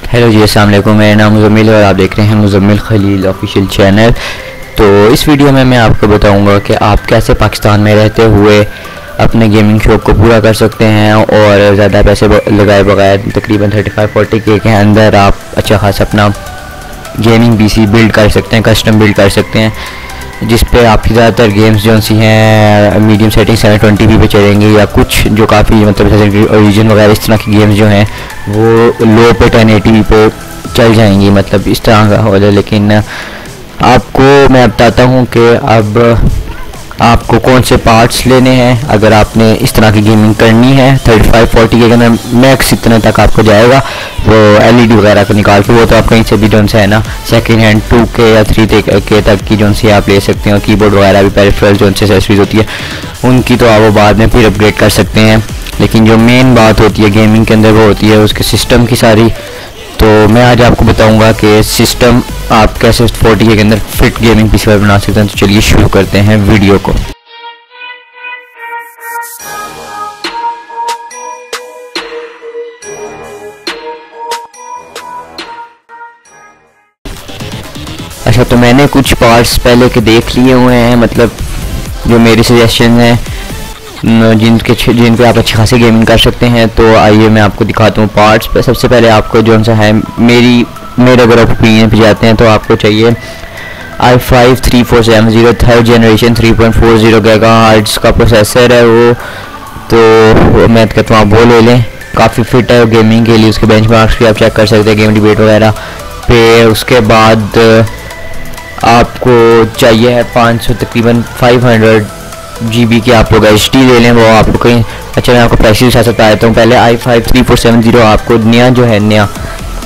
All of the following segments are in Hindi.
हेलो जी, अस्सलाम वालेकुम। मेरा नाम मुज़म्मिल है और आप देख रहे हैं मुज़म्मिल खलील ऑफिशियल चैनल। तो इस वीडियो में मैं आपको बताऊंगा कि आप कैसे पाकिस्तान में रहते हुए अपने गेमिंग शौक को पूरा कर सकते हैं और ज़्यादा पैसे लगाए बगैर तकरीबन 35-40 के अंदर आप अच्छा खासा अपना गेमिंग पीसी बिल्ड कर सकते हैं, कस्टम बिल्ड कर सकते हैं, जिस पे आपकी ज़्यादातर गेम्स जो सी हैं मीडियम सेटिंग 720p पे चलेंगे, या कुछ जो काफ़ी मतलब ओरिजिन वगैरह इस तरह की गेम्स जो हैं वो लो पे 1080p पे चल जाएंगी, मतलब इस तरह का हो जाए। लेकिन आपको मैं बताता हूँ कि अब आपको कौन से पार्ट्स लेने हैं अगर आपने इस तरह की गेमिंग करनी है। 35-40 के अंदर मैक्स इतने तक आपको जाएगा। वो LED वगैरह को निकाल के वो तो आप कहीं से भी जो है ना सेकंड हैंड 2K या 3K तक की जो सी आप ले सकते हो। कीबोर्ड वगैरह भी पेरिफेरल जो से एक्सेसरीज होती है उनकी तो आप वो बाद में फिर अपग्रेड कर सकते हैं। लेकिन जो मेन बात होती है गेमिंग के अंदर वो होती है उसके सिस्टम की सारी। तो मैं आज आपको बताऊंगा कि सिस्टम आप कैसे 40 के अंदर फिट गेमिंग पीसी बना सकते हैं। तो चलिए शुरू करते हैं वीडियो को। अच्छा, तो मैंने कुछ पार्ट्स पहले के देख लिए हुए हैं, मतलब जो मेरे सजेशन हैं जिन पे आप अच्छी खासी गेमिंग कर सकते हैं। तो आइए मैं आपको दिखाता हूँ पार्ट्स पे। सबसे पहले आपको जो सा है मेरे अगर ओपिनियन पे जाते हैं तो आपको चाहिए i5 3470 थर्ड जनरेशन 3.40 गीगाहर्ट्ज़ का प्रोसेसर है वो। तो मैं कहता हूँ आप वो ले लें, काफ़ी फिट है गेमिंग के लिए। उसके बेंचमार्क्स भी आप चेक कर सकते हैं गेम डिबेट वगैरह पे। उसके बाद आपको चाहिए है 500 तकरीबन 500 GB की आप लोग HD ले लें, वो आपको कहीं अच्छा मैं आपको प्राइस के साथ बता देता हूँ। पहले i5 3470 आपको नया जो है नया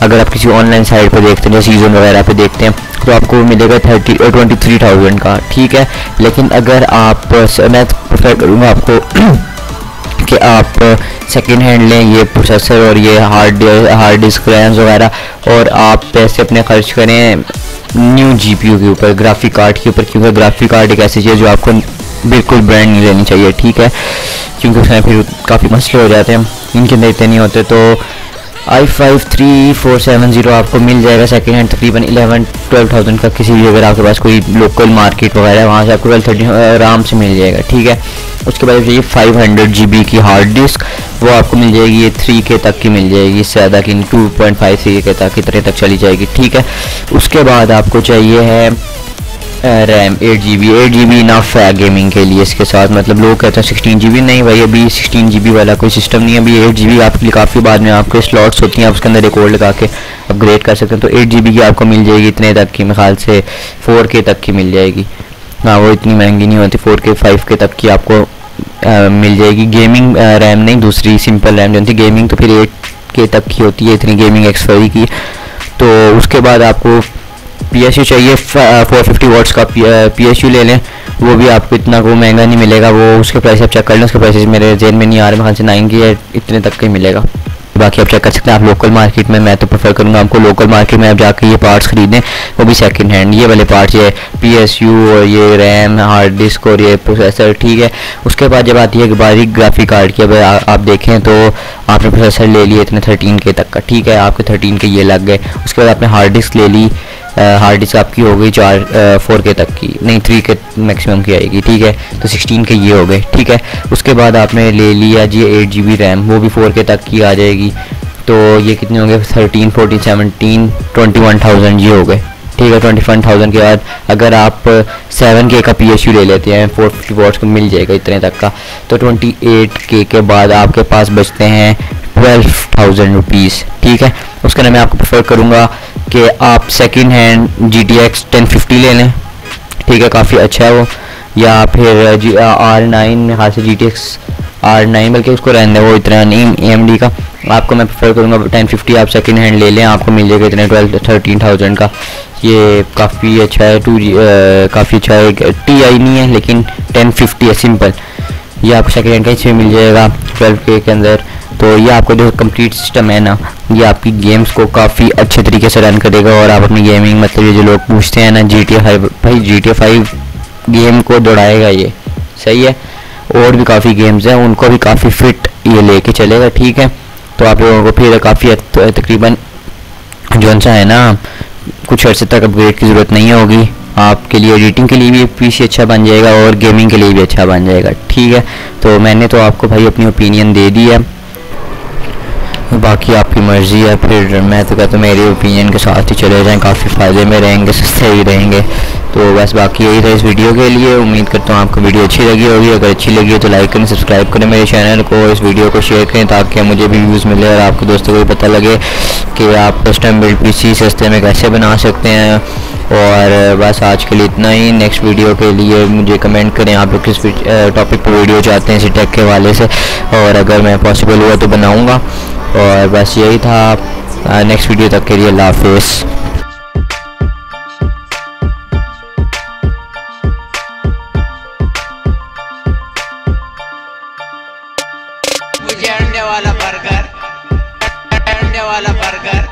अगर आप किसी ऑनलाइन साइट पर देखते हैं, जैसे सीजन वगैरह पे देखते हैं, तो आपको मिलेगा 23,000 का, ठीक है। लेकिन अगर आप मैं प्रेफर करूँगा आपको कि आप सेकेंड हैंड लें ये प्रोसेसर और ये हार्ड डिस्क रैम्स वगैरह, और आप पैसे अपने खर्च करें न्यू GPU के ऊपर, ग्राफिक कार्ड के ऊपर, क्योंकि ग्राफिक कार्ड एक ऐसी चीज़ जो आपको बिल्कुल ब्रांड नहीं लेनी चाहिए, ठीक है, क्योंकि उसमें फिर काफ़ी मसले हो जाते हैं, इनके अंदर इतने नहीं होते। तो i5 3470 आपको मिल जाएगा सेकेंड हैंड तकरीबन 11-12,000 का, किसी भी अगर आपके पास कोई लोकल मार्केट वगैरह वहाँ से आपको 12-13 आराम से मिल जाएगा, ठीक है। उसके बाद चाहिए 500 GB की हार्ड डिस्क, वो आपको मिल जाएगी ये 3K तक की मिल जाएगी, इससे ज़्यादा की 2.53K तक इतने तक चली जाएगी, ठीक है। उसके बाद आपको चाहिए है रैम 8 GB इनफ है गेमिंग के लिए। इसके साथ मतलब लोग कहते हैं 16 GB, नहीं भाई अभी 16 GB वाला कोई सिस्टम नहीं है, अभी 8 GB आपके लिए काफ़ी बाद में आपके स्लॉट्स होती हैं, आप उसके अंदर एक कोड लगा के अपग्रेड कर सकते हैं। तो 8 GB की आपको मिल जाएगी इतने तक की, मेरे ख्याल से 4K तक की मिल जाएगी। हाँ, वो इतनी महंगी नहीं होती, 4K 5K तक की आपको मिल जाएगी। गेमिंग रैम नहीं, दूसरी सिंपल रैम जो थी गेमिंग तो फिर 8K तक की होती है, इतनी गेमिंग एक्सपायरी की। तो उसके बाद आपको PSU चाहिए 450 वाट्स का PSU ले लें, वो भी आपको इतना को महंगा नहीं मिलेगा, वो उसके प्राइस आप चेक कर लें, उसके प्राइस मेरे जेन में नहीं आ रहे, मेरे ख्याल से 9K इतने तक का ही मिलेगा। बाकी आप चेक कर सकते हैं आप लोकल मार्केट में। मैं तो प्रेफर करूँगा आपको लोकल मार्केट में आप जाकर ये पार्ट्स ख़रीदें, वो भी सेकंड हैंड, ये वाले पार्ट्स, ये PSU और ये रैम हार्ड डिस्क और ये प्रोसेसर, ठीक है। उसके बाद जब आती है बारीक ग्राफिक कार्ड की, अब आप देखें तो आपने प्रोसेसर ले लिया इतने 13K तक का, ठीक है, आपके 13K ये लग गए। उसके बाद आपने हार्ड डिस्क ले ली, हार्ड डिस्क आपकी हो गई 4K तक की, नहीं 3K मैक्सिमम की आएगी, ठीक है। तो 16K ये हो गए, ठीक है। उसके बाद आपने ले लिया जी 8 GB रैम, वो भी 4K तक की आ जाएगी। तो ये कितने होंगे 13, 14, 17, 21,000 ये हो गए, ठीक है। 21,000 के बाद अगर आप 7K का PSU ले लेते हैं 450 वाट्स को मिल जाएगा इतने तक का, तो 28K के बाद आपके पास बचते हैं 12,000 रुपीज़, ठीक है। उसके लिए मैं आपको प्रेफर करूँगा कि आप सेकंड हैंड GTX 1050 ले लें, ठीक है, काफ़ी अच्छा है वो, या फिर R9 में खास GTX R9, बल्कि उसको रहने दें, वो इतना नहीं AMD का। आपको मैं प्रेफर करूँगा 1050 आप सेकंड हैंड ले लें, आपको मिल जाएगा इतने 12-13,000 का। ये काफ़ी अच्छा है, काफ़ी अच्छा है, TI नहीं है लेकिन 1050 है सिंपल, ये आपको सेकंड हैंड का इसमें मिल जाएगा 12K के अंदर। तो ये आपको जो कंप्लीट सिस्टम है ना, ये आपकी गेम्स को काफ़ी अच्छे तरीके से रन करेगा, और आप अपनी गेमिंग मतलब ये जो लोग पूछते हैं ना GTA 5, भाई GTA 5 गेम को दौड़ाएगा ये, सही है। और भी काफ़ी गेम्स हैं उनको भी काफ़ी फिट ये लेके चलेगा, ठीक है। तो आप लोगों को फिर काफ़ी तकरीबन जो सा है ना, कुछ अर्से तक अपग्रेड की ज़रूरत नहीं होगी। आपके लिए एडिटिंग के लिए भी पीसी अच्छा बन जाएगा और गेमिंग के लिए भी अच्छा बन जाएगा। ठीक है, तो मैंने तो आपको भाई अपनी ओपिनियन दे दी है, बाकी आपकी मर्ज़ी है। फिर मैं तो कहता हूँ मेरे ओपिनियन के साथ ही चले जाएं, काफ़ी फ़ायदे में रहेंगे, सस्ते भी रहेंगे। तो बस बाकी यही था इस वीडियो के लिए। उम्मीद करता हूँ आपको वीडियो अच्छी लगी होगी। अगर अच्छी लगी है तो लाइक करें, सब्सक्राइब करें मेरे चैनल को, इस वीडियो को शेयर करें ताकि मुझे भी व्यूज़ मिले और आपके दोस्तों को भी पता लगे कि आप कस्टम बिल्ड पीसी सस्ते में कैसे बना सकते हैं। और बस आज के लिए इतना ही। नेक्स्ट वीडियो के लिए मुझे कमेंट करें आप लोग किस टॉपिक पर वीडियो चाहते हैं इसी टेक के हवाले से, और अगर मैं पॉसिबल हुआ तो बनाऊँगा। और बस यही था। नेक्स्ट वीडियो तक के लिए अल्लाह हाफ़िज़। मुझे अंडे वाला बर्गर, अंडे वाला बर्गर,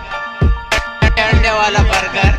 अंडे वाला बर्गर।